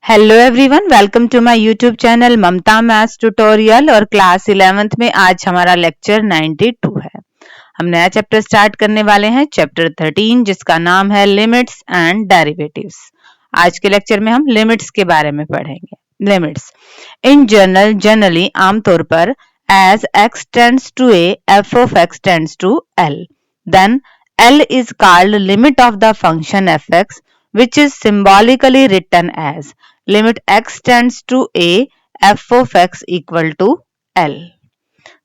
Hello everyone, welcome to my YouTube channel Mamta maths tutorial. और class 11th में आज हमारा लेक्चर 92 है। हम नया चैप्टर स्टार्ट करने वाले हैं, चैप्टर 13, जिसका नाम है लिमिट्स एंड डेरिवेटिव्स। आज के लेक्चर में हम लिमिट्स के बारे में पढ़ेंगे। लिमिट्स इन जनरली आमतौर पर as x tends to a, f of x tends to l, then l is called limit of the function fx, which is symbolically written as limit x tends to a, f of x equal to l।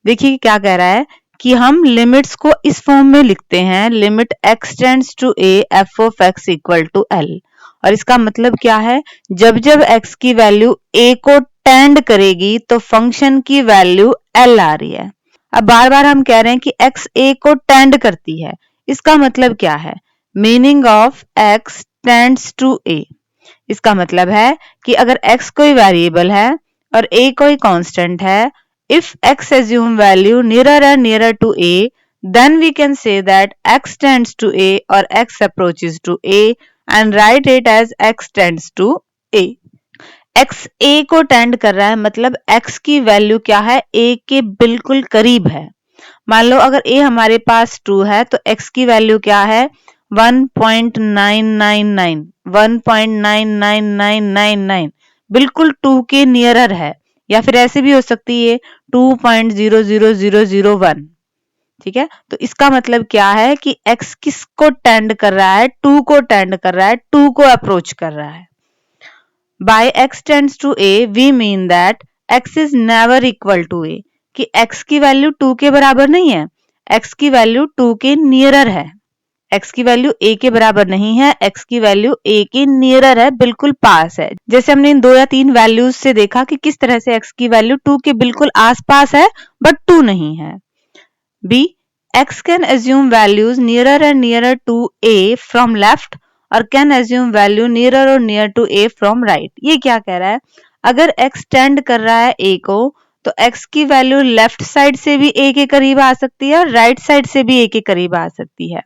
देखिए क्या कह रहा है कि हम limits को इस form में लिखते हैं, limit x tends to a, f of x equal to l। और इसका मतलब क्या है, जब जब x की वैल्यू a को टेंड करेगी तो फंक्शन की वैल्यू l आ रही है। अब बार बार हम कह रहे हैं कि x a को टेंड करती है, इसका मतलब क्या है, meaning of x tends to a। इसका मतलब है कि अगर x कोई वेरिएबल है और a कोई कांस्टेंट है, if x assume value nearer and nearer to a, then we can say that x tends to a or x approaches to a and write it as x tends to a। x a को tend कर रहा है, मतलब x की value क्या है, a के बिल्कुल करीब है। मान लो अगर a हमारे पास 2 है तो x की वैल्यू क्या है, 1.999, 1.99999, बिल्कुल 2 के नियरर है। या फिर ऐसे भी हो सकती है 2.00001। ठीक है, तो इसका मतलब क्या है कि x किसको टेंड कर रहा है, 2 को टेंड कर रहा है, 2 को अप्रोच कर रहा है। By x tends to a, we mean that x is never equal to a, कि x की वैल्यू 2 के बराबर नहीं है, x की वैल्यू 2 के नियरर है। x की वैल्यू a के बराबर नहीं है, x की वैल्यू a के नियरर है, बिल्कुल पास है। जैसे हमने इन 2 या 3 वैल्यूज से देखा कि किस तरह से x की वैल्यू 2 के बिल्कुल आसपास है बट 2 नहीं है। b, x can assume values nearer and nearer to a from left और कैन एज्यूम वैल्यू नियरर और near to a from right. ये क्या कह रहा है, अगर x टेंड कर रहा है a को तो x की वैल्यू लेफ्ट साइड से भी a के करीब आ सकती है और राइट साइड से भी a के करीब आ सकती है।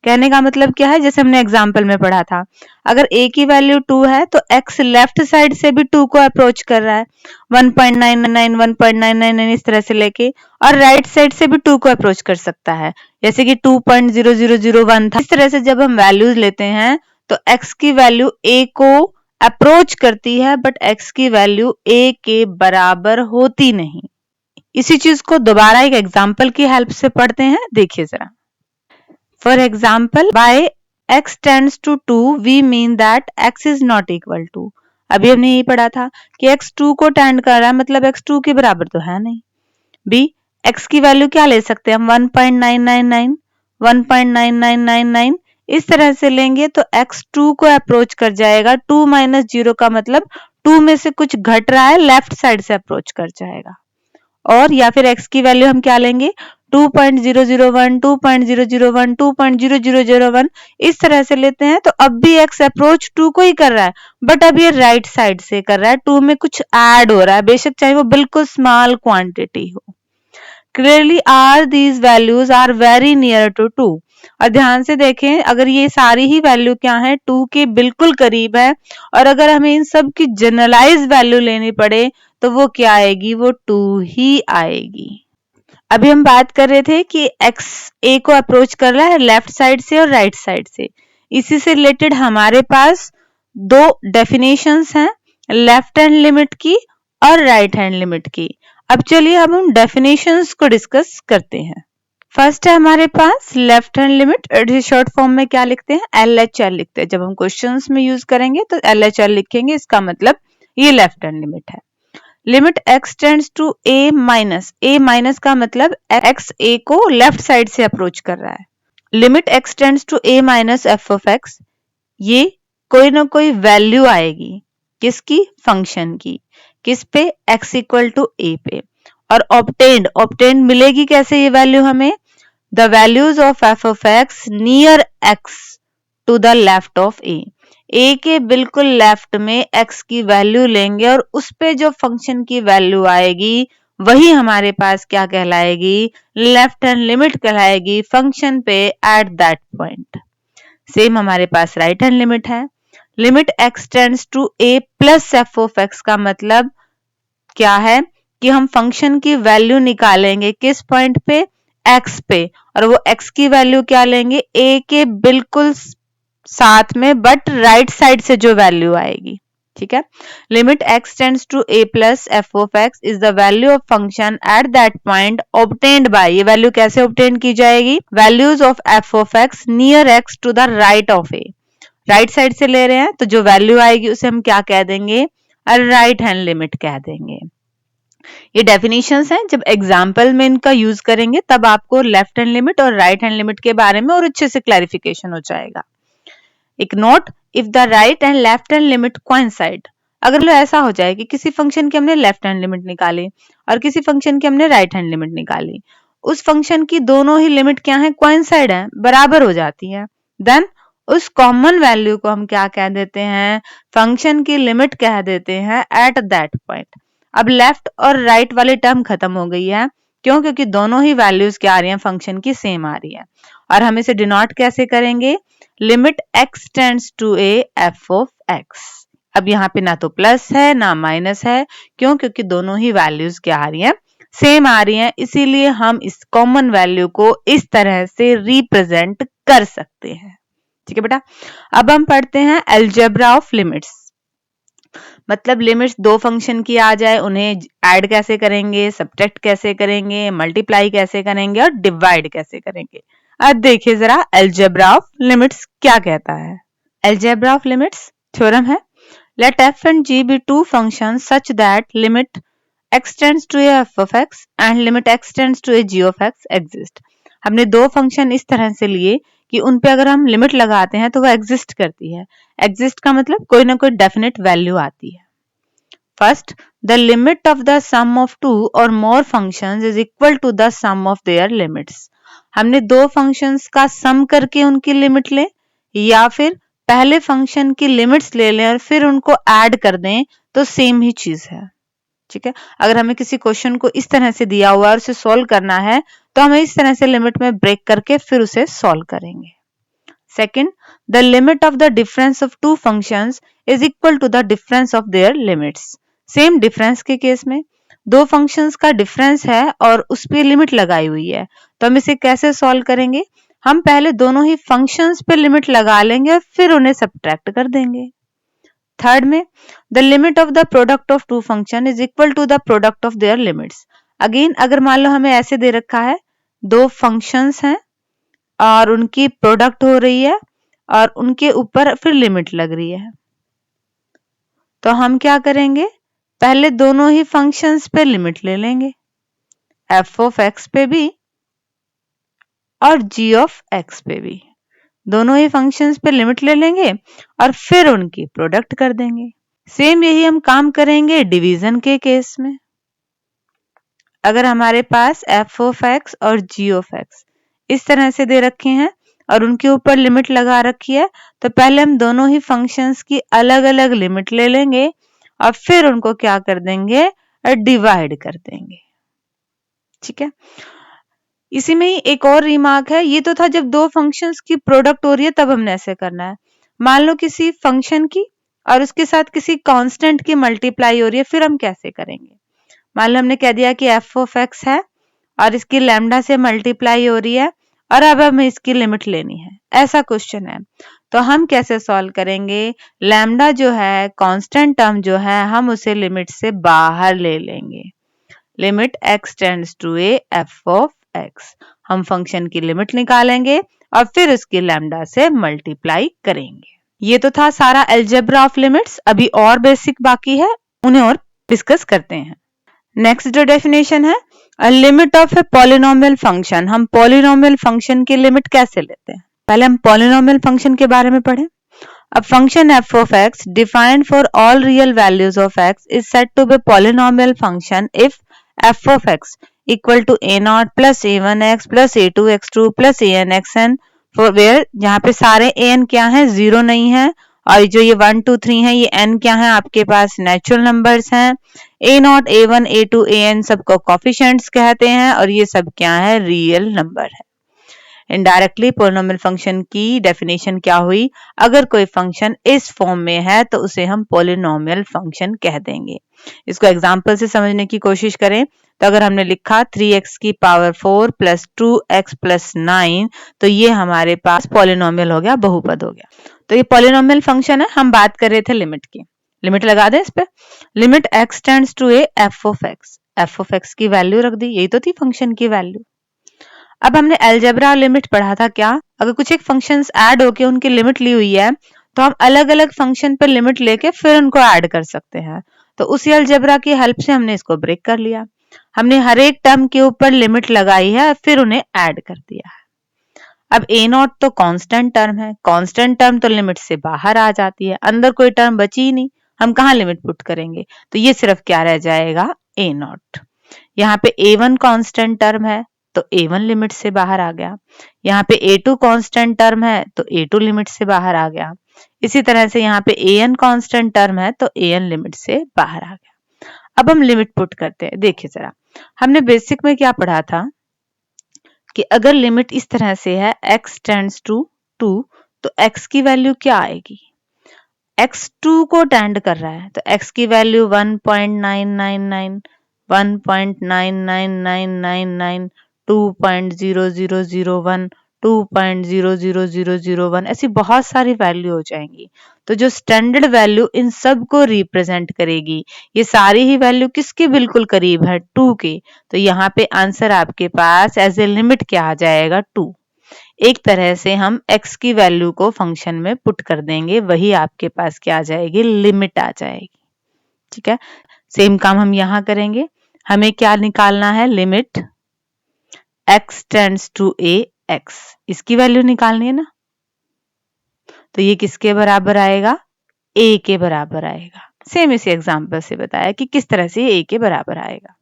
कहने का मतलब क्या है, जैसे हमने एग्जांपल में पढ़ा था, अगर a की वैल्यू 2 है तो x लेफ्ट साइड से भी 2 को अप्रोच कर रहा है, 1.999 1.999 इस तरह से लेके, और राइट साइड से भी 2 को अप्रोच कर सकता है, जैसे कि 2.0001 था। इस तरह से जब हम वैल्यूज लेते हैं तो x की वैल्यू a को अप्रोच करती है बट x की वैल्यू a के बराबर होती नहीं। इसी चीज को दोबारा एक एग्जांपल की हेल्प से पढ़ते हैं, देखिए जरा। For example, by x tends to 2 we mean that x is not equal to. अभी हमने यही पढ़ा था कि x 2 को टेंड कर रहा है, मतलब x 2 के बराबर तो है नहीं। b, x की वैल्यू क्या ले सकते हैं हम, 1.999, 1.9999 इस तरह से लेंगे तो x 2 को अप्रोच कर जाएगा। 2 माइनस 0 का मतलब 2 में से कुछ घट रहा है, लेफ्ट साइड से अप्रोच कर जाएगा। और या फिर x की वैल्यू हम क्या लेंगे, 2.001, 2.001, 2.0001 इस तरह से लेते हैं, तो अब भी x अप्रोच 2 को ही कर रहा है बट अब ये राइट साइड से कर रहा है, 2 में कुछ ऐड हो रहा है, बेशक चाहे वो बिल्कुल स्मॉल क्वांटिटी हो। Clearly all these values are very near to 2। और ध्यान से देखें, अगर ये सारी ही वैल्यू क्या है, 2 के बिल्कुल करीब है, और अगर हमें इन सब की जनरलाइज वैल्यू लेनी पड़े तो वो क्या आएगी, वो 2 ही आएगी। अभी हम बात कर रहे थे कि x a को अप्रोच कर रहा है लेफ्ट साइड से और राइट साइड से। इसी से रिलेटेड हमारे पास 2 डेफिनेशंस हैं, लेफ्ट हैंड लिमिट की और राइट हैंड लिमिट की। अब चलिए अब हम डेफिनेशंस को डिस्कस करते हैं। फर्स्ट है हमारे पास left hand limit, short form में क्या लिखते हैं, LHL लिखते हैं। जब हम क्वेश्चंस में यूज करेंगे तो LHL लिखेंगे, इसका मतलब ये लेफ्ट हैंड लिमिट है। Limit x tends to a minus का मतलब x a को लेफ्ट साइड से अप्रोच कर रहा है। Limit x tends to a minus f of x, ये कोई ना कोई वैल्यू आएगी, किसकी, फंक्शन की, किस पे, x इक्वल टू a पे। और ऑब्टेन्ड मिलेगी कैसे ये वैल्यू हमें, the values of f of x near x to the left of a के बिल्कुल लेफ्ट में x की वैल्यू लेंगे और उस पे जो फंक्शन की वैल्यू आएगी वही हमारे पास क्या कहलाएगी, लेफ्ट हैंड लिमिट कहलाएगी, फंक्शन पे एट दैट पॉइंट। सेम हमारे पास राइट हैंड लिमिट है। Limit x tends to a plus f of x का मतलब क्या है कि हम फंक्शन की वैल्यू निकालेंगे किस पॉइंट पे, x पे, और वो x की वैल्यू क्या लेंगे, a के बिल्कुल साथ में बट राइट साइड से जो वैल्यू आएगी, ठीक है। Limit x tends to a plus f of x is the value of function at that point obtained by, ये वैल्यू कैसे ऑब्टेन की जाएगी, values of f of x near x to the right of a, right side से ले रहे हैं तो जो वैल्यू आएगी उसे हम क्या कह देंगे, राइट हैंड लिमिट कह देंगे। ये डेफिनेशंस हैं, जब एग्जाम्पल में इनका यूज करेंगे तब आपको लेफ्ट हैंड लिमिट और राइट हैंड लिमिट के बारे में और अच्छे से क्लैरिफिकेशन हो जाएगा। एक note, if the right and left hand limit coincide, अगर ऐसा हो जाए कि किसी फंक्शन की हमने लेफ्ट हैंड लिमिट निकाली और किसी फंक्शन की हमने राइट हैंड लिमिट निकाली, उस फंक्शन की दोनों ही लिमिट क्या है, कोइंसाइड है, बराबर हो जाती है, देन उस कॉमन वैल्यू को हम क्या कह देते हैं, फंक्शन की लिमिट कह देते हैं एट दैट पॉइंट। अब लेफ्ट और राइट वाली टर्म खत्म हो गई है, क्यों, क्योंकि दोनों ही वैल्यूज क्या आ रही हैं, फंक्शन की सेम आ रही है। और हम इसे डिनोट कैसे करेंगे, limit x tends to a f of x। अब यहाँ पे ना तो प्लस है ना माइनस है, क्यों, क्योंकि दोनों ही वैल्यूज क्या आ रही हैं, सेम आ रही हैं, इसीलिए हम इस कॉमन वैल्यू को इस तरह से रिप्रेजेंट कर सकते हैं, ठीक है बेटा। अब हम पढ़ते हैं अलजेब्रा ऑफ लिमिट्स, मतलब लिमिट्स दो फंक्शन की आ जाए, उन्हें ऐड कैसे करेंगे, सब्ट्रैक्ट कैसे करेंगे, मल्टीप्लाई कैसे करेंगे और डिवाइड कैसे करेंगे। अब देखिए जरा अलजेब्रा ऑफ लिमिट्स क्या कहता है। अलजेब्रा ऑफ लिमिट्स थ्योरम है, late f and g be two functions such that limit x tends to a f of x and limit x tends to a g of x exist। हमने दो function इस तरह से लिए कि उन पे अगर हम लिमिट लगाते हैं तो वो एग्जिस्ट करती है। एग्जिस्ट का मतलब कोई ना कोई डेफिनेट वैल्यू आती है। First, the limit of the sum of two और more functions is equal to the sum of their limits. हमने दो फंक्शंस का सम करके उनकी लिमिट ले, या फिर पहले फंक्शन की लिमिट्स ले लें और फिर उनको ऐड कर दें तो सेम ही चीज है, ठीक है। अगर हमें किसी क्वेश्चन को इस तरह से दिया हुआ है और उसे सॉल्व करना है तो हमें इस तरह से लिमिट में ब्रेक करके फिर उसे सॉल्व करेंगे। Second, the limit of the difference of two functions is equal to the difference of their limits. Same difference के केस में दो फंक्शंस का डिफरेंस है और उस पे लिमिट लगाई हुई है, तो हम इसे कैसे सॉल्व करेंगे, हम पहले दोनों ही फंक्शंस पे लिमिट लगा लेंगे और फिर उन्हें सब्ट्रैक्ट कर देंगे। थर्ड में, the limit of the product of two function is equal to the product of their limits. Again अगर मान लो हमें ऐसे दे रखा है, दो फंक्शंस हैं और उनकी प्रोडक्ट हो रही है और उनके ऊपर फिर लिमिट लग रही है, तो हम क्या करेंगे, पहले दोनों ही फंक्शंस पे लिमिट ले लेंगे, f ऑफ x पे भी और g ऑफ x पे भी, दोनों ही फंक्शंस पे लिमिट ले लेंगे और फिर उनकी प्रोडक्ट कर देंगे। सेम यही हम काम करेंगे डिवीजन के केस में। अगर हमारे पास f ऑफ x और g ऑफ x इस तरह से दे रखे हैं और उनके ऊपर लिमिट लगा रखी है, तो पहले हम दोनों ही फंक्शंस की अलग अलग लिमिट ले लेंगे और फिर उनको क्या कर देंगे, डिवाइड कर देंगे, ठीक है। इसी में ही एक और रिमार्क है, ये तो था जब दो फंक्शंस की प्रोडक्ट हो रही है तब हमने ऐसे करना है। मान लो किसी फंक्शन की और उसके साथ किसी कांस्टेंट की मल्टीप्लाई हो रही है, फिर हम कैसे करेंगे। मान लो हमने कह दिया कि f ऑफ x है और इसकी लैम्डा से मल्टीप्लाई हो रही है और अब हमें इसकी लिमिट लेनी है, ऐसा क्वेश्चन है, तो हम कैसे सॉल्व करेंगे, लैम्डा जो है कांस्टेंट टर्म जो है हम उसे लिमिट से बाहर ले लेंगे। Limit x tends to a f of x, हम फंक्शन की लिमिट निकालेंगे और फिर उसकी लैम्डा से मल्टीप्लाई करेंगे। ये तो था सारा अलजेब्रा ऑफ लिमिट्स, अभी और बेसिक बाकी है, उन्हें और डिस्कस करते हैं। नेक्स्ट जो डेफिनेशन है, limit of a polynomial function. हम पॉलिनोमियल फंक्शन की लिमिट कैसे लेते हैं, पहले हम पॉलिनोमियल फंक्शन के बारे में पढ़ें। A function f of x defined for all real values of x is said to be polynomial function if f of x equal to a0 plus a1x plus a2x2 plus anxn for where जहाँ पे सारे an क्या है, zero नहीं है, और जो ये 1 2 3 है ये n क्या है, आपके पास नेचुरल नंबर्स हैं, a0 a1 a2 an सबको कोफिशिएंट्स कहते हैं और ये सब क्या है, रियल नंबर है। इनडायरेक्टली पोलिनोमियल फंक्शन की डेफिनेशन क्या हुई, अगर कोई फंक्शन इस फॉर्म में है तो उसे हम पोलिनोमियल फंक्शन कह देंगे। इसको एग्जांपल से समझने की कोशिश करें तो अगर हमने लिखा 3x की पावर 4 प्लस 2x प्लस 9 तो ये हमारे पास पोलिनोमियल हो गया, बहुपद हो गया। तो ये पोलिनोमियल फंक्शन है। हम बात कर रहे थे लिमिट की, लिमिट लगा दें इस पे। Limit x tends to a f of x की वैल्यू रख दी, यही तो थी फंक्शन की वैल्यू। अब हमने अलजेब्रा लिमिट पढ़ा था क्या, अगर कुछ एक फंक्शंस ऐड होके उनकी लिमिट ली हुई है तो हम अलग अलग फंक्शन पर लिमिट लेके फिर उनको ऐड कर सकते हैं। तो उसी अलजेब्रा की हेल्प से हमने इसको ब्रेक कर लिया। हमने हर एक टर्म के ऊपर लिमिट लगाई है फिर उन्हें ऐड कर दिया है। अब ए नॉट तो कांस्टेंट टर्म है, कांस्टेंट टर्म तो लिमिट से बाहर आ जाती है, अंदर कोई टर्म बची ही नहीं, हम कहाँ लिमिट पुट करेंगे, तो ये सिर्फ क्या रह जाएगा, ए नॉट। यहाँ पे A1 कांस्टेंट टर्म है तो A1 लिमिट से बाहर आ गया। यहाँ पे A2 कांस्टेंट टर्म है तो A2 लिमिट से बाहर आ गया। इसी तरह से यहाँ पे AN कांस्टेंट टर्म है तो AN लिमिट से बाहर आ गया। अब हम लिमिट पुट करते हैं। देखिए जरा, हमने बेसिक में क्या पढ़ा था कि अगर लिमिट इस तरह से है x टेंड्स टू 2 तो x की वैल्यू क्या आएगी, x 2 को टेंड कर रहा है तो x की वैल्यू 1.999, 1.99999, 2.0001, 2.00001, ऐसी बहुत सारी वैल्यू हो जाएंगी। तो जो स्टैंडर्ड वैल्यू इन सब को रिप्रेजेंट करेगी, ये सारी ही वैल्यू किसके बिल्कुल करीब है, 2 के। तो यहाँ पे आंसर आपके पास एज ए लिमिट क्या आ जाएगा, 2। एक तरह से हम x की वैल्यू को फंक्शन में पुट कर देंगे, वही आपके पास क्या आ जाएगी, लिमिट आ जाएगी। ठीक है, सेम काम हम यहाँ करेंगे। हमें क्या निकालना है, limit x tends to a x, इसकी वैल्यू निकालनी है ना। तो ये किसके बराबर आएगा, a के बराबर आएगा। सेम इसी एग्जांपल से बताया कि किस तरह से a के बराबर आएगा।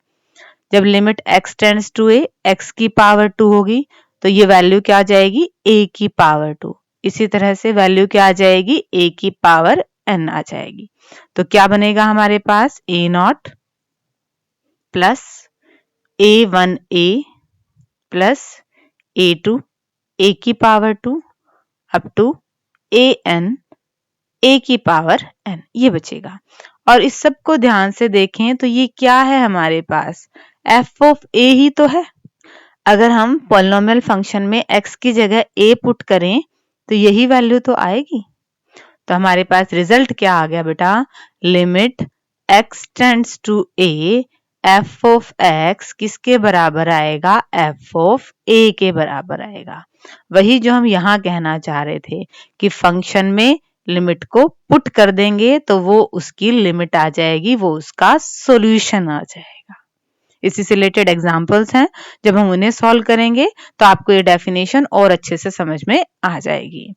जब limit x tends to a x की पावर 2 होगी तो ये वैल्यू क्या आ जाएगी, a की पावर 2। इसी तरह से वैल्यू क्या आ जाएगी, a की पावर n आ जाएगी। तो क्या बनेगा हमारे पास, a nought plus a1a plus a2 a की power 2 up to an a की पावर n, ये बचेगा। और इस सब को ध्यान से देखें तो ये क्या है हमारे पास, f ऑफ a ही तो है। अगर हम पॉलिनोमियल फंक्शन में x की जगह a पुट करें तो यही वैल्यू तो आएगी। तो हमारे पास रिजल्ट क्या आ गया बेटा, limit x tends to a f of x किसके बराबर आएगा, f ऑफ a के बराबर आएगा। वही जो हम यहाँ कहना चाह रहे थे कि फंक्शन में लिमिट को पुट कर देंगे तो वो उसकी लिमिट आ जाएगी, वो उसका सॉल्यूशन आ जाएगा। इसी से रिलेटेड एग्जांपल्स हैं, जब हम उन्हें सॉल्व करेंगे तो आपको ये डेफिनेशन और अच्छे से समझ में आ जाएगी।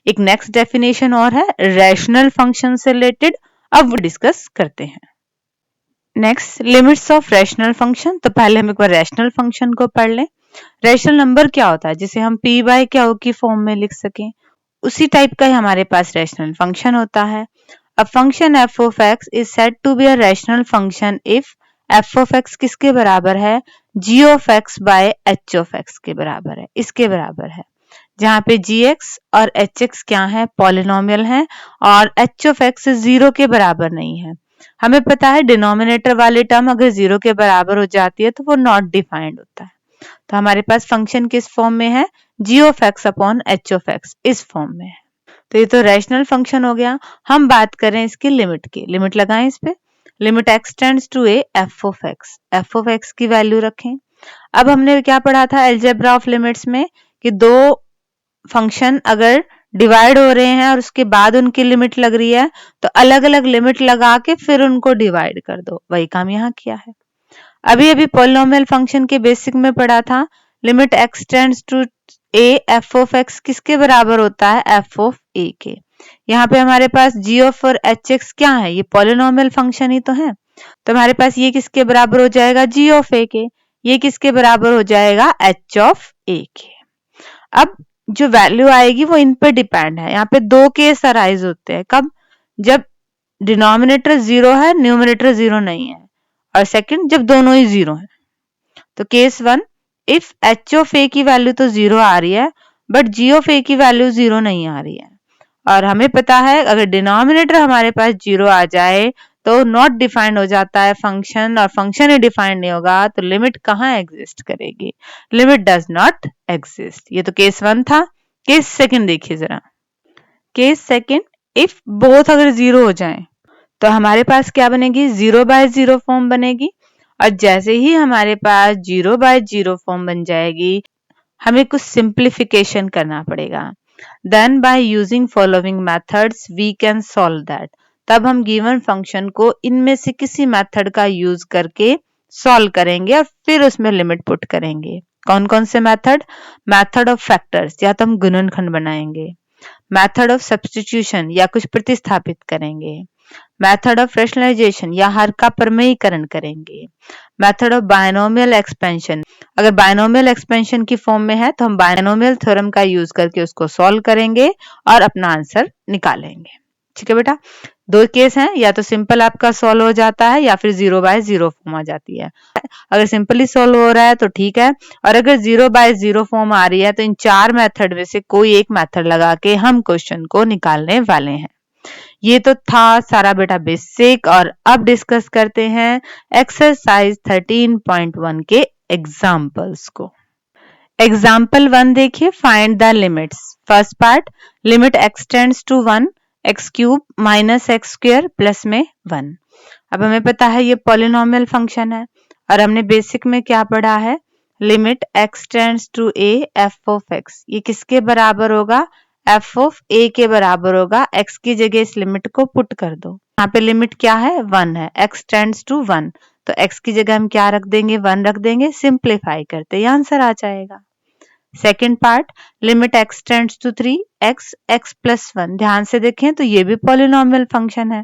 एक नेक्स्ट डेफिनेशन और है रैशनल फंक्शन से रिलेटेड, अब वो डिस्कस करते हैं। Next, limits of rational function. तो पहले हम एक बार रैशनल फंक्शन को पढ़ लें। रैशनल नंबर क्या होता है, जिसे हम p बाय क्यू की फॉर्म में लिख सकें, उसी टाइप का ही हमारे पास रैशनल फंक्शन होता है। A function f of x is said to be a rational function if f of x किसके बराबर है, g of x by h of x के बराबर है, इसके बराबर है। जहाँ पे gx और hx क्या है, पॉलिनोमियल है, और h ऑफ x 0 के बराबर नहीं है। हमें पता है डिनोमिनेटर वाली टर्म अगर 0 के बराबर हो जाती है तो वो नॉट डिफाइंड होता है। तो हमारे पास फंक्शन किस फॉर्म में है, g of x upon h of x, इस फॉर्म में है। तो ये तो रैशनल फंक्शन हो गया। हम बात करें इसकी लिमिट की, लिमिट लगाएं इस पे। Limit x tends to a f of x की वैल्यू रखें। अब हमने क्या पढ़ा था अलजेब्रा ऑफ लिमिट्स में कि दो फंक्शन अगर डिवाइड हो रहे हैं और उसके बाद उनकी लिमिट लग रही है तो अलग अलग लिमिट लगा के फिर उनको डिवाइड कर दो, वही काम यहाँ किया है। अभी अभी पॉलिनोमियल फंक्शन के बेसिक में पढ़ा था limit x tends to a f of x किसके बराबर होता है, f ऑफ a के। यहाँ पे हमारे पास g ऑफ और hx क्या है, ये पॉलिनोमियल फंक्शन ही तो है। तो हमारे पास ये किसके बराबर हो जाएगा, g ऑफ a के, ये किसके बराबर हो जाएगा, h ऑफ a के। अब जो वैल्यू आएगी वो इन पे डिपेंड है। यहाँ पे दो केस अराइज होते हैं, कब, जब डिनोमिनेटर 0 है न्यूमरेटर 0 नहीं है, और सेकंड जब दोनों ही 0 है। तो केस 1, इफ एच ऑफ ए की वैल्यू तो 0 आ रही है बट जी ऑफ ए की वैल्यू 0 नहीं आ रही है, और हमें पता है अगर डिनोमिनेटर हमारे पास 0 आ जाए तो नॉट डिफाइंड हो जाता है फंक्शन, और फंक्शन ही डिफाइंड नहीं होगा तो लिमिट कहाँ एग्जिस्ट करेगी, लिमिट डज नॉट एग्जिस्ट। ये तो केस 1 था। केस सेकंड देखिए जरा। केस सेकंड, इफ बोथ अगर 0 हो जाए तो हमारे पास क्या बनेगी, 0 बाय 0 फॉर्म बनेगी, और जैसे ही हमारे पास 0 बाय 0 फॉर्म बन जाएगी हमें कुछ सिंप्लीफिकेशन करना पड़ेगा। Then by using following methods we can solve that. तब हम गिवन फंक्शन को इनमें से किसी मेथड का यूज करके सॉल्व करेंगे और फिर उसमें लिमिट पुट करेंगे। कौन कौन से मेथड? मेथड ऑफ फैक्टर्स, या तो हम गुणनखंड बनाएंगे, मेथड ऑफ सब्स्टिट्यूशन या कुछ प्रतिस्थापित करेंगे, मेथड ऑफ रैशनलाइजेशन या हर का प्रमेयीकरण करेंगे, मेथड ऑफ बायनोमियल एक्सपेंशन, अगर बायनोमियल एक्सपेंशन की फॉर्म में है तो हम बायनोमियल थ्योरम का यूज करके उसको सॉल्व करेंगे और अपना आंसर निकालेंगे। ठीक है बेटा, दो केस हैं, या तो सिंपल आपका सॉल्व हो जाता है या फिर 0 बाय 0 फॉर्म आ जाती है। अगर सिंपली सॉल्व हो रहा है तो ठीक है, और अगर 0 बाय 0 फॉर्म आ रही है तो इन चार मेथड में से कोई एक मेथड लगा के हम क्वेश्चन को निकालने वाले हैं। ये तो था सारा बेटा बेसिक, और अब डिस्कस करते हैं एक्सरसाइज 13.1 के एग्जाम्पल्स को। एग्जाम्पल 1 देखिए, find the limits. First part, limit x tends to 1 x cube minus x square plus में 1। अब हमें पता है ये पॉलिनोमियल फंक्शन है, और हमने बेसिक में क्या पढ़ा है, limit x tends to a f of x, ये किसके बराबर होगा, f ऑफ a के बराबर होगा। x की जगह इस लिमिट को पुट कर दो, यहाँ पे लिमिट क्या है, 1 है, x टेंड्स टू 1, तो x की जगह हम क्या रख देंगे, 1 रख देंगे, सिंप्लीफाई करते ये आंसर आ जाएगा। Second part, limit x tends to 3 x x plus 1, ध्यान से देखें तो ये भी पॉलिनोमियल फंक्शन है,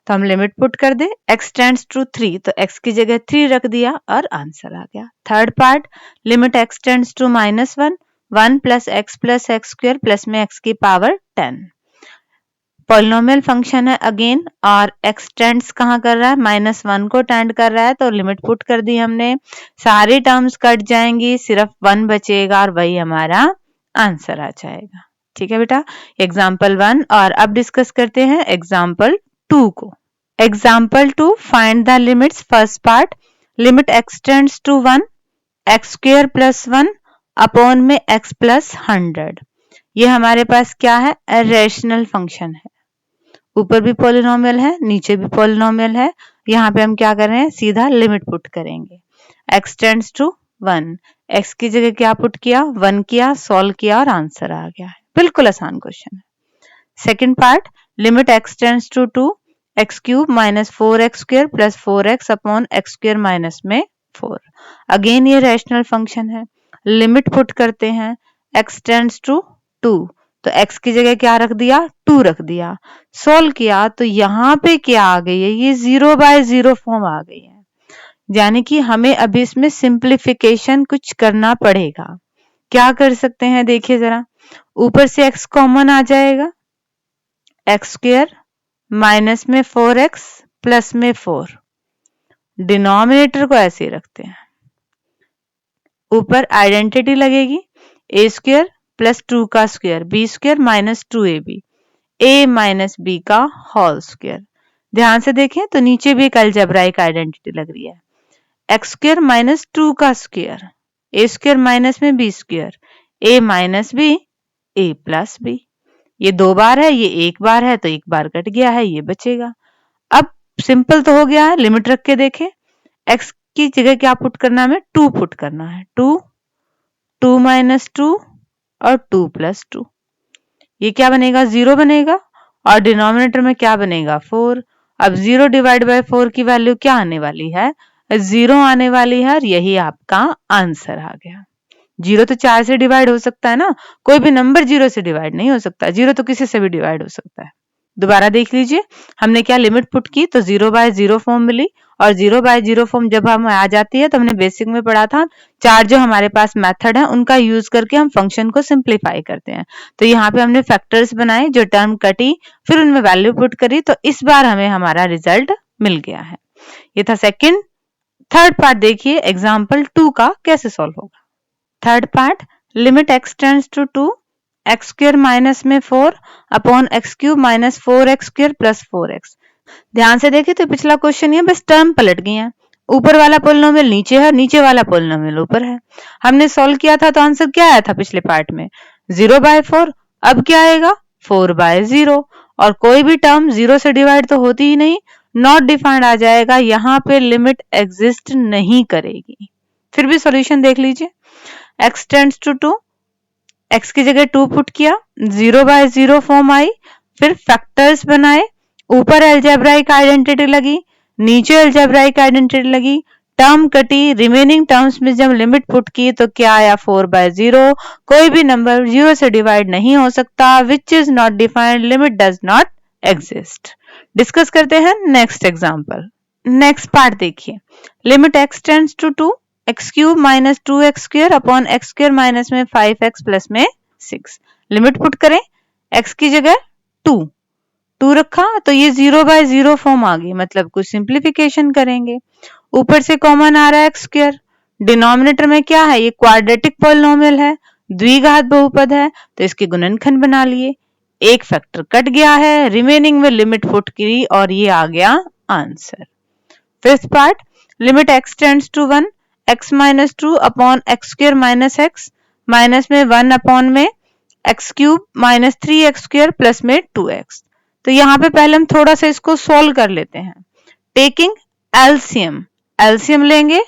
तो हम लिमिट पुट कर दे x टेंड्स टू 3, तो x की जगह 3 रख दिया और आंसर आ गया। Third part, limit x tends to minus 1 1 plus x square plus में x की पावर 10, पॉलिनोमियल फंक्शन है अगेन, और x टेंड्स कहाँ कर रहा है, -1 को टेंड कर रहा है, तो लिमिट पुट कर दी हमने, सारी टर्म्स कट जाएंगी, सिर्फ 1 बचेगा और वही हमारा आंसर आ जाएगा। ठीक है बेटा, एग्जाम्पल 1, और अब डिस्कस करते हैं एग्जाम्पल 2 को। Example 2, find the limits. First part, limit x tends to 1 x square plus 1 upon में x प्लस 100। ये हमारे पास क्या है, रेशनल फंक्शन है, ऊपर भी पॉलिनोमियल है नीचे भी पॉलिनोमियल है, यहाँ पे हम क्या कर रहे हैं, सीधा लिमिट पुट करेंगे। x टेंड्स टू 1, x की जगह क्या पुट किया, 1 किया, सॉल्व किया और आंसर आ गया है, बिल्कुल आसान क्वेश्चन है। Second part, limit x tends to 2 x cube minus 4x square plus 4x upon x square minus में 4, अगेन ये रैशनल फंक्शन है, लिमिट पुट करते हैं, x टेंड्स टू 2, तो x की जगह क्या रख दिया, 2 रख दिया, सोल्व किया तो यहाँ पे क्या आ गई है, ये 0 बाय 0 फॉर्म आ गई है, यानी कि हमें अभी इसमें सिंप्लीफिकेशन कुछ करना पड़ेगा। क्या कर सकते हैं देखिए जरा, ऊपर से x कॉमन आ जाएगा, एक्स स्क्वायर माइनस में 4x प्लस में 4, डिनोमिनेटर को ऐसे ही रखते हैं, ऊपर आइडेंटिटी लगेगी, a स्क्वायर प्लस 2 का square b square minus 2ab, a minus b का होल स्क्वायर। ध्यान से देखें तो नीचे भी एक अलजेब्राइक आइडेंटिटी लग रही है, एक्स स्क्वायर माइनस 2 का स्क्वायर, a स्क्वायर माइनस में b square, a minus b a plus b, ये 2 बार है, ये 1 बार है, तो 1 बार कट गया है, ये बचेगा। अब सिंपल तो हो गया है, लिमिट रख के देखें, x की जगह क्या पुट करना है, हमें 2 पुट करना है, 2 माइनस 2 और 2 प्लस 2, ये क्या बनेगा, 0 बनेगा, और डिनोमिनेटर में क्या बनेगा, 4। अब 0 डिवाइड बाय 4 की वैल्यू क्या आने वाली है, 0 आने वाली है, और यही आपका आंसर आ गया। 0 तो 4 से डिवाइड हो सकता है ना, कोई भी नंबर 0 से डिवाइड नहीं हो सकता, 0 तो किसी से भी डिवाइड हो सकता है। दोबारा देख लीजिए, हमने क्या लिमिट पुट की तो 0 बाय 0 फॉर्म मिली, और 0 बाय 0 फॉर्म जब हम आ जाती है तो हमने बेसिक में पढ़ा था, चार जो हमारे पास मेथड है उनका यूज करके हम फंक्शन को सिंप्लीफाई करते हैं। तो यहाँ पे हमने फैक्टर्स बनाए, जो टर्म कटी फिर उनमें वैल्यू पुट करी, तो इस बार हमें हमारा रिजल्ट मिल गया है। ये था सेकेंड। थर्ड पार्ट देखिए, एग्जाम्पल 2 का कैसे सॉल्व होगा। Third part, limit x tends to 2, x square minus में 4 upon x cube minus 4x square plus 4x। ध्यान से देखें तो पिछला क्वेश्चन ये बस टर्म पलट गई है, ऊपर वाला पोलिनोमियल नीचे है, नीचे वाला पोलिनोमियल ऊपर है। हमने सॉल्व किया था तो आंसर क्या आया था पिछले पार्ट में, 0/4। अब क्या आएगा, 4/0, और कोई भी टर्म 0 से डिवाइड तो होती ही नहीं, नॉट डिफाइंड आ जाएगा, यहाँ पे लिमिट एग्जिस्ट नहीं करेगी। फिर भी सॉल्यूशन देख लीजिए, x टेंड्स टू 2, x की जगह 2 पुट किया, 0/0 फॉर्म आई, फिर फैक्टर्स बनाए, ऊपर अलजेब्राइक आइडेंटिटी लगी, नीचे अलजेब्राइक आइडेंटिटी लगी, टर्म कटी, रिमेनिंग टर्म्स में जब लिमिट पुट की तो क्या आया, 4/0। कोई भी नंबर 0 से डिवाइड नहीं हो सकता, which is not defined, limit does not exist. Discuss करते हैं नेक्स्ट एग्जांपल। नेक्स्ट पार्ट देखिए, limit x tends to 2, x cube minus 2x square upon x square minus में 5x प्लस में 6। लिमिट पुट करें, x की जगह 2 रखा तो ये 0/0 फॉर्म आ गई, मतलब कुछ सिंप्लीफिकेशन करेंगे, ऊपर से कॉमन आ रहा है एक्स स्क्वायर, डिनोमिनेटर में क्या है, ये क्वाड्रेटिक पॉलिनोमियल है, द्विघात बहुपद है, तो इसके गुणनखंड बना लिए, एक फैक्टर कट गया है, रिमेनिंग में लिमिट पुट की और ये आ गया answer. Fifth part, limit x tends to 1, x minus 2 upon x square minus x minus में 1 अपॉन में x cube minus 3x square plus में 2x। तो यहाँ पे पहले हम थोड़ा सा इसको सॉल्व कर लेते हैं, टेकिंग एलसीएम। एलसीएम लेंगे,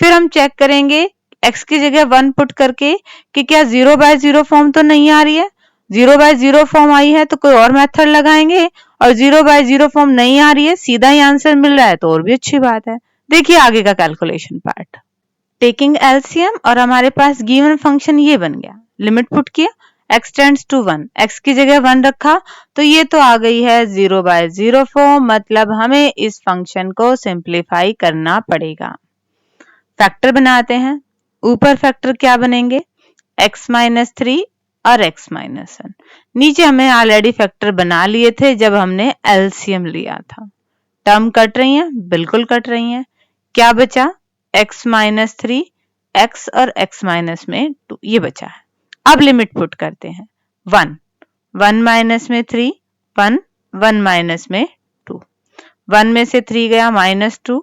फिर हम चेक करेंगे x की जगह 1 पुट करके कि क्या 0/0 फॉर्म तो नहीं आ रही है, 0/0 फॉर्म आई है तो कोई और मेथड लगाएंगे, और 0/0 फॉर्म नहीं आ रही है, सीधा ही आंसर मिल रहा है तो और भी अच्छी बात है। देखिए आगे का कैलकुलेशन पार्ट, टेकिंग एलसीएम और हमारे पास गिवन फंक्शन ये बन गया, लिमिट पुट किया, x टेंड्स टू 1, x की जगह 1 रखा तो ये तो आ गई है 0/0 फॉर्म, मतलब हमें इस फंक्शन को सिंप्लीफाई करना पड़ेगा। फैक्टर बनाते हैं, ऊपर फैक्टर क्या बनेंगे, x माइनस 3 और x माइनस 1। नीचे हमें ऑलरेडी फैक्टर बना लिए थे जब हमने एलसीएम लिया था। टर्म कट रही हैं, बिल्कुल कट रही हैं, क्या बचा, x माइनस 3, x और x माइनस में 2, ये बचा है। अब लिमिट पुट करते हैं, 1 माइनस में 3, 1 माइनस में 2, 1 में से 3 गया -2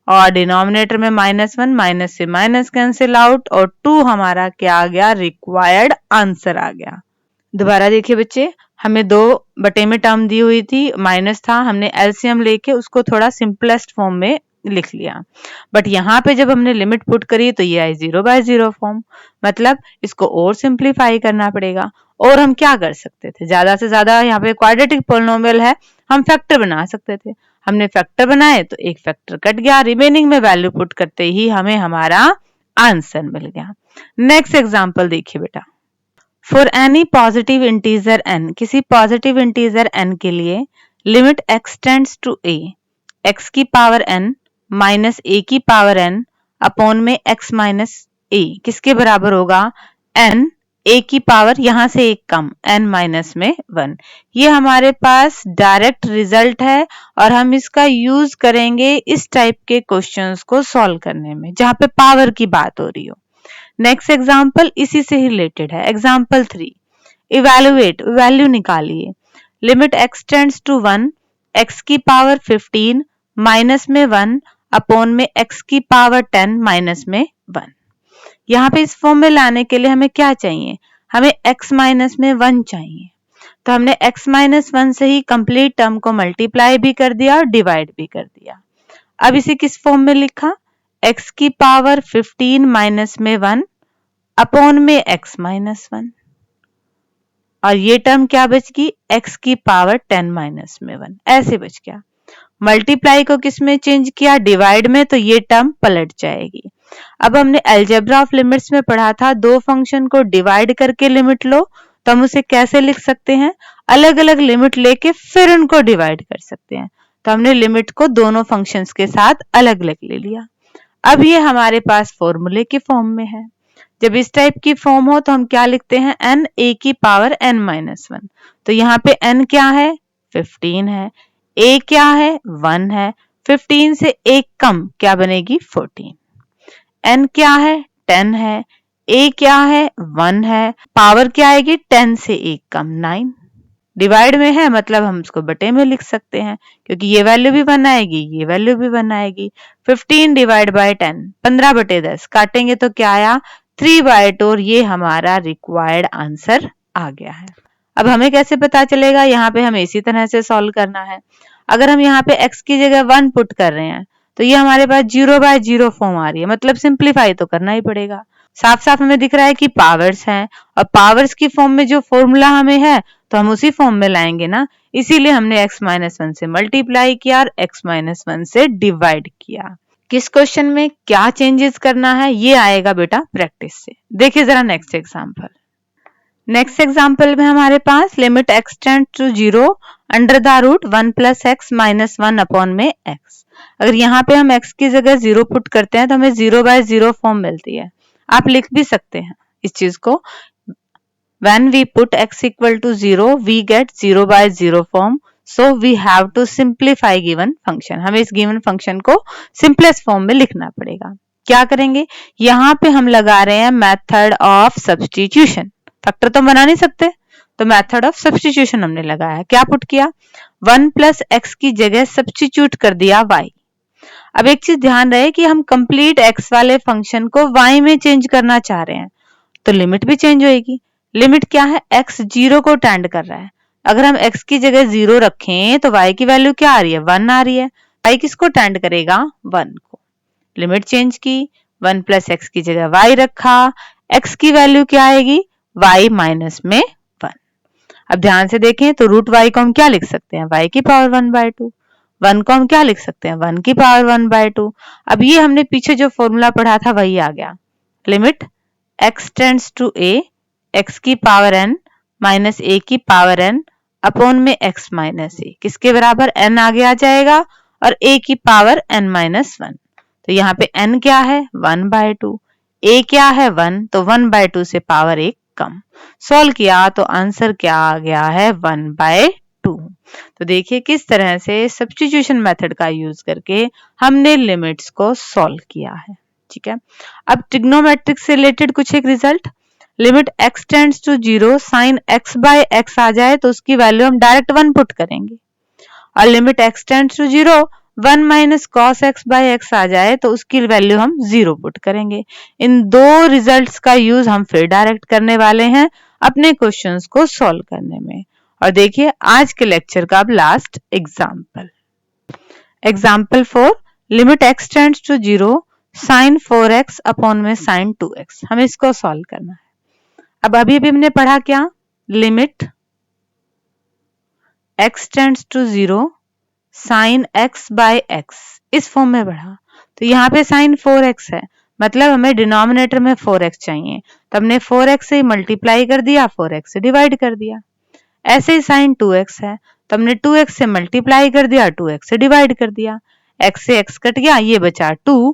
और डिनोमिनेटर में -1, माइनस से माइनस कैंसिल आउट और 2 हमारा क्या आ गया, रिक्वायर्ड आंसर आ गया। दोबारा देखिए बच्चे, हमें 2 बटे में टर्म दी हुई थी, माइनस था, हमने एलसीएम लेके उसको थोड़ा सिंपलेस्ट फॉर्म में लिख लिया, बट यहाँ पे जब हमने लिमिट पुट करी तो ये आई 0/0 फॉर्म, मतलब इसको और सिंप्लीफाई करना पड़ेगा। और हम क्या कर सकते थे, ज्यादा से ज्यादा यहाँ पे क्वाड्रेटिक पॉलिनोमियल है, हम फैक्टर बना सकते थे, हमने फैक्टर बनाए तो एक फैक्टर कट गया, रिमेनिंग में वैल्यू पुट करते ही हमें हमारा आंसर मिल गया। नेक्स्ट एग्जाम्पल देखिए बेटा, for any positive integer n, किसी पॉजिटिव इंटीजर n के लिए limit x tends to a, x की पावर n माइनस a की पावर n अपॉन में x माइनस a किसके बराबर होगा, n a की पावर यहां से एक कम, n माइनस में 1। ये हमारे पास डायरेक्ट रिजल्ट है और हम इसका यूज करेंगे इस टाइप के क्वेश्चंस को सॉल्व करने में जहां पे पावर की बात हो रही हो। नेक्स्ट एग्जांपल इसी से ही रिलेटेड है, एग्जांपल 3, इवैल्यूएट, वैल्यू निकालिए, limit x tends to 1, x की पावर 15 माइनस में 1 अपॉन में x की पावर 10 माइनस में 1। यहाँ पे इस फॉर्म में लाने के लिए हमें क्या चाहिए, हमें x माइनस में 1 चाहिए, तो हमने x माइनस 1 से ही कंप्लीट टर्म को मल्टीप्लाई भी कर दिया और डिवाइड भी कर दिया। अब इसे किस फॉर्म में लिखा, x की पावर 15 माइनस में 1 अपॉन में x माइनस 1, और ये टर्म क्या बच गई, x की पावर 10 माइनस में 1, ऐसे बच गया। मल्टीप्लाई को किस में चेंज किया, डिवाइड में, तो ये टर्म पलट जाएगी। अब हमने अलजेब्रा ऑफ लिमिट्स में पढ़ा था, दो फंक्शन को डिवाइड करके लिमिट लो, तो हम उसे कैसे लिख सकते हैं, अलग अलग लिमिट लेके फिर उनको डिवाइड कर सकते हैं, तो हमने लिमिट को दोनों फंक्शंस के साथ अलग अलग ले लिया। अब ये हमारे पास फॉर्मूले की फॉर्म में है, जब इस टाइप की फॉर्म हो तो हम क्या लिखते हैं, n a की पावर n माइनस 1, तो यहाँ पे n क्या है, 15 है, a क्या है, 1 है, 15 से एक कम क्या बनेगी, 14, n क्या है, 10 है, a क्या है 1 है, पावर क्या आएगी 10 से 1 कम 9, डिवाइड में है मतलब हम इसको बटे में लिख सकते हैं क्योंकि ये वैल्यू भी 1 आएगी, ये वैल्यू भी 1 आएगी। 15 डिवाइड बाय 10 15/10 काटेंगे तो क्या आया 3/2 और ये हमारा रिक्वायर्ड आंसर आ गया है। अब हमें कैसे पता चलेगा, यहाँ पे हमें इसी तरह से सॉल्व करना है। अगर हम यहाँ पे x की जगह 1 पुट कर रहे हैं तो ये हमारे पास 0/0 फॉर्म आ रही है, मतलब सिंप्लीफाई तो करना ही पड़ेगा। साफ साफ हमें दिख रहा है कि पावर्स हैं और पावर्स की फॉर्म में जो फॉर्मूला हमें है तो हम उसी फॉर्म में लाएंगे ना, इसीलिए हमने x-1 से मल्टीप्लाई किया और x-1 से डिवाइड किया। किस क्वेश्चन में क्या चेंजेस करना है ये आएगा बेटा प्रैक्टिस से। देखिए जरा नेक्स्ट एग्जांपल। नेक्स्ट एग्जांपल में हमारे पास limit x tend to 0 under the root 1 + x - 1 upon में x। अगर यहाँ पे हम x की जगह 0 पुट करते हैं तो हमें 0/0 फॉर्म मिलती है। आप लिख भी सकते हैं इस चीज को, when we put x equal to 0 we get 0/0 form, so we have to simplify given function। हमें इस given function को simplest form में लिखना पड़ेगा। क्या करेंगे, यहाँ पे हम लगा रहे हैं मेथड ऑफ सब्स्टिट्यूशन, फैक्टर तो बना नहीं सकते तो मेथड ऑफ सब्स्टिट्यूशन हमने लगाया। क्या पुट किया 1 + x की जगह सब्स्टिट्यूट कर दिया y। अब एक चीज ध्यान रहे कि हम कंप्लीट x वाले फंक्शन को y में चेंज करना चाह रहे हैं तो लिमिट भी चेंज होएगी। लिमिट क्या है, x 0 को टेंड कर रहा है। अगर हम x की जगह 0 रखें तो y की वैल्यू क्या आ रही है 1 आ रही है। y किसको टेंड करेगा 1 को। लिमिट चेंज की 1 + x की जगह y रखा, x की वैल्यू क्या आएगी y माइनस में 1। अब ध्यान से देखें तो रूट y को हम क्या लिख सकते हैं y की पावर 1/2, 1 को हम क्या लिख सकते हैं 1 की पावर 1/2। अब ये हमने पीछे जो फॉर्मूला पढ़ा था वही आ गया, limit x tends to a x की पावर n माइनस a की पावर n अपॉन में x माइनस a, किसके बराबर n आगे आ जाएगा और a की पावर n माइनस 1। तो यहाँ पे n क्या है 1/2, a क्या है 1 तो 1/2 से पावर 1 कम। सॉल्व किया तो आंसर क्या आ गया है 1/2। तो देखिए किस तरह से सब्स्टिट्यूशन मेथड का यूज करके हमने लिमिट्स को सॉल्व किया है। ठीक है, अब ट्रिग्नोमेट्रिक से रिलेटेड कुछ एक result, limit x tends to 0 sine x/x आ जाए तो उसकी वैल्यू हम डायरेक्ट 1 पुट करेंगे, और limit x tends to 0 1 - cos x/x आ जाए तो उसकी वैल्यू हम 0 पुट करेंगे। इन दो रिजल्ट्स का यूज हम फिर डायरेक्ट करने वाले हैं अपने क्वेश्चंस को सॉल्व करने में। और देखिए आज के लेक्चर का अब last example, example 4 limit x tends to 0 sine 4x upon में साइन 2x। हमें इसको सॉल्व करना है। अब अभी हमने पढ़ा क्या, limit x tends to 0 sine x/x इस फॉर्म में पढ़ा। तो यहाँ पे साइन 4x है मतलब हमें डिनोमिनेटर में 4x चाहिए, तो हमने 4x से मल्टीप्लाई कर दिया 4x से डिवाइड कर दिया। ऐसे ही साइन 2x है तो हमने 2x से मल्टीप्लाई कर दिया 2x से डिवाइड कर दिया। x से x कट गया, ये बचा 2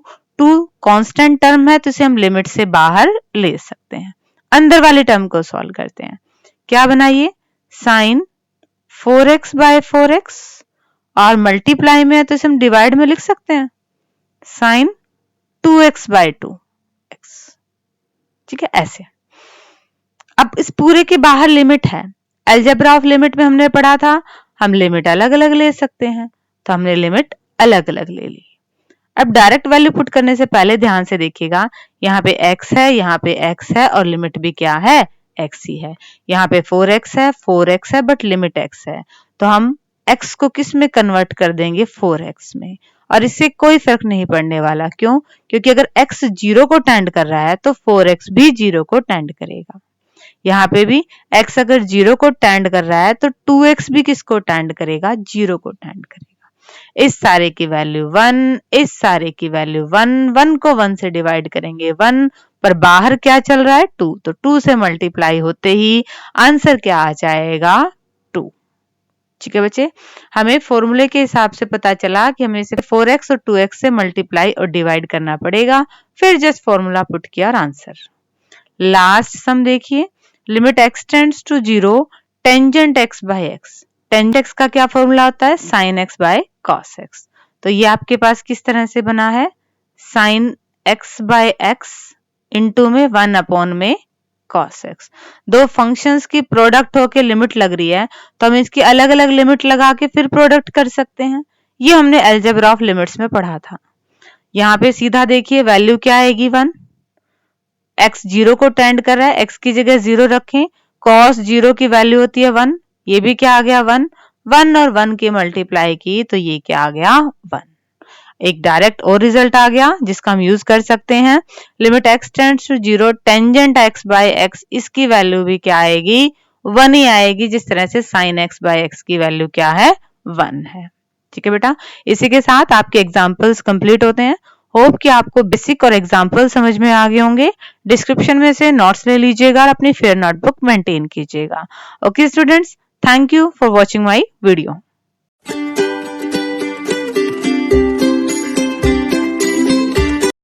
कांस्टेंट टर्म है तो इसे हम लिमिट से बाहर ले सकते हैं। अंदर वाले टर्म को सॉल्व करते हैं। क्या बनाइए साइन 4x/4x और मल्टीप्लाई में है तो इसे हम डिवाइड में लिख सकते हैं साइन 2x/2x। ठीक है, ऐसे। अब इस पूरे के बाहर लिमिट है, अलजेब्रा ऑफ लिमिट में हमने पढ़ा था हम लिमिट अलग अलग ले सकते हैं, तो हमने लिमिट अलग अलग ले ली। अब डायरेक्ट वैल्यू पुट करने से पहले ध्यान से देखिएगा, यहाँ पे x है, यहाँ पे x है और लिमिट भी क्या है x ही है। यहाँ पे 4x है बट लिमिट x है, तो हम x को किस में कन्वर्ट कर देंगे 4x में, और इससे कोई फर्क नहीं पड़ने वाला। क्यों, क्योंकि अगर x 0 को टेंड कर रहा है तो 4x भी 0 को टेंड करेगा। यहाँ पे भी x अगर 0 को टेंड कर रहा है तो 2x भी किसको टेंड करेगा 0 को टेंड करेगा। इस सारे की वैल्यू 1, इस सारे की वैल्यू 1, 1 को 1 से डिवाइड करेंगे 1, पर बाहर क्या चल रहा है 2, तो 2 से मल्टीप्लाई होते ही आंसर क्या आ जाएगा 2। ठीक है बच्चे, हमें फॉर्मूले के हिसाब से पता चला कि हमें इसे 4x और 2x से मल्टीप्लाई और डिवाइड करना पड़ेगा, फिर जस्ट फॉर्मूला पुट किया और आंसर। लास्ट सम देखिए, limit x tends to 0 tangent x/x। Tangent x का क्या फॉर्मूला होता है sin x/cos x। तो ये आपके पास किस तरह से बना है sin x/x इनटू में 1 अपॉन में cos x। दो फंक्शंस की प्रोडक्ट होके लिमिट लग रही है तो हम इसकी अलग अलग लिमिट लगा के फिर प्रोडक्ट कर सकते हैं। ये हमने अलजेब्रा ऑफ लिमिट्स में पढ़ा था। यहाँ पे सीधा देखिए वैल्यू क्या आएगी 1, x 0 को टेंड कर रहा है, x की जगह 0 रखें, cos 0 की वैल्यू होती है 1, ये भी क्या आ गया 1, 1 और 1 की मल्टीप्लाई की तो ये क्या आ गया 1। एक डायरेक्ट और रिजल्ट आ गया जिसका हम यूज कर सकते हैं। Limit x tends to 0 tangent x by x, इसकी वैल्यू भी क्या आएगी 1 ही आएगी, जिस तरह से sin x बाय x की वैल्यू क्या है 1 है। ठीक है बेटा, इसी के साथ आपके एग्जाम्पल्स कंप्लीट होते हैं। होप कि आपको बेसिक और एग्जाम्पल समझ में आ गए होंगे। डिस्क्रिप्शन में से नोट्स ले लीजिएगा और अपनी फेयर नोटबुक मेंटेन कीजिएगा। Okay students, thank you for watching my video.